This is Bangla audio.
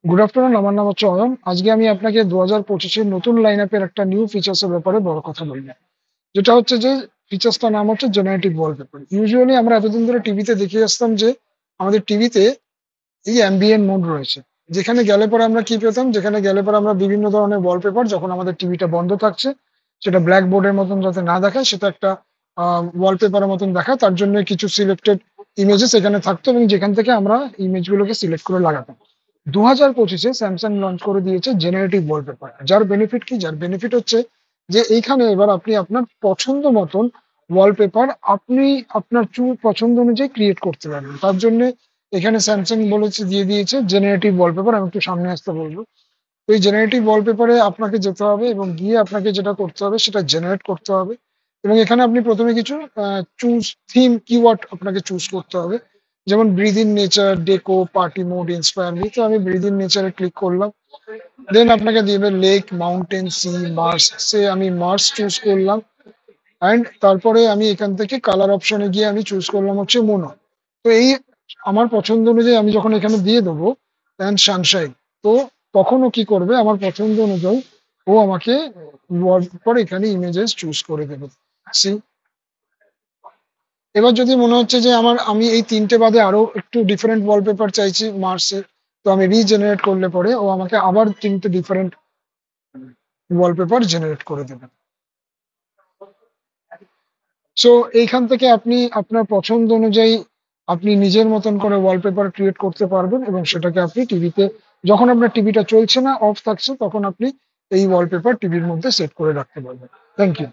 গুড আফটারনুন, আমার নাম হচ্ছে অয়ন। আজকে আমি আপনাকে 2025-এর নতুন লাইন আপের একটা নিউ ফিচার্স এর ব্যাপারে বড় কথা বলবো। যেটা হচ্ছে যে ফিচার্সটার নাম হচ্ছে জেনারেটিভ ওয়ালপেপার। ইউজুয়ালি আমরা এতদিন ধরে টিভিতে দেখে আসতাম যে আমাদের টিভিতে এই অ্যাম্বিয়েন্ট মোড রয়েছে। যেখানে গেলে পরে আমরা কি পেতাম, যেখানে গেলে পরে আমরা বিভিন্ন ধরনের ওয়ালপেপার, যখন আমাদের টিভিটা বন্ধ থাকছে সেটা ব্ল্যাক বোর্ডের মতন যাতে না দেখায়, সেটা একটা ওয়ালপেপারের মতন দেখায়, তার জন্য কিছু সিলেক্টেড ইমেজেস এখানে থাকতো এবং যেখান থেকে আমরা ইমেজগুলোকে সিলেক্ট করে লাগাতাম। 2025-এ স্যামসাং লঞ্চ করে দিয়েছে জেনারেটিভ ওয়ালপেপার। যার বেনিফিট কি? যার বেনিফিট হচ্ছে যে এইখানে এবার আপনি আপনার পছন্দ মতন ওয়ালপেপার আপনি আপনার পছন্দ অনুযায়ী ক্রিয়েট করতে পারবেন। তার জন্য এখানে স্যামসাং বলেছে, দিয়ে দিয়েছে জেনারেটিভ ওয়ালপেপার। আমি একটু সামনে আসতে বলবো। তো এই জেনারেটিভ ওয়ালপেপারে আপনাকে যেতে হবে এবং গিয়ে আপনাকে যেটা করতে হবে সেটা জেনারেট করতে হবে। এবং এখানে আপনি প্রথমে কিছু চুজ থিম কিওয়ার্ড আপনাকে চুজ করতে হবে। যেমন breathe in nature, deco, party mode, inspire me. তো আমি ব্রিদ ইন নেচারে ক্লিক করলাম। দেন আপনাকে দিবে লেক, মাউন্টেন, সি, মার্স। আমি মার্স চুজ করলাম। অ্যান্ড তারপরে আমি এখান থেকে কালার অপশনে গিয়ে আমি চুজ করলাম হচ্ছে মোনো। তো এই আমার পছন্দ অনুযায়ী আমি যখন এখানে দিয়ে দেবো অ্যান্ড সানশাইন, তো তখন ও কি করবে, আমার পছন্দ অনুযায়ী ও আমাকে ওয়ালপেপার এখানে ইমেজেস চুজ করে দেবে। See? এবার যদি মনে হচ্ছে যে আমি এই তিনটে বাদে আরো একটু ডিফারেন্ট ওয়ালপেপার চাইছি মার্সের, তো আমি রিজেনারেট করলে পরে ও আমাকে আবার তিনটে ডিফারেন্ট ওয়ালপেপার জেনারেট করে দেবে। সো এইখান থেকে আপনি আপনার পছন্দ অনুযায়ী আপনি নিজের মতন করে ওয়ালপেপার ক্রিয়েট করতে পারবেন এবং সেটাকে আপনি টিভিতে, যখন আপনার টিভিটা চলছে না, অফ থাকছে, তখন আপনি এই ওয়ালপেপার টিভির মধ্যে সেট করে রাখতে পারবেন। Thank you.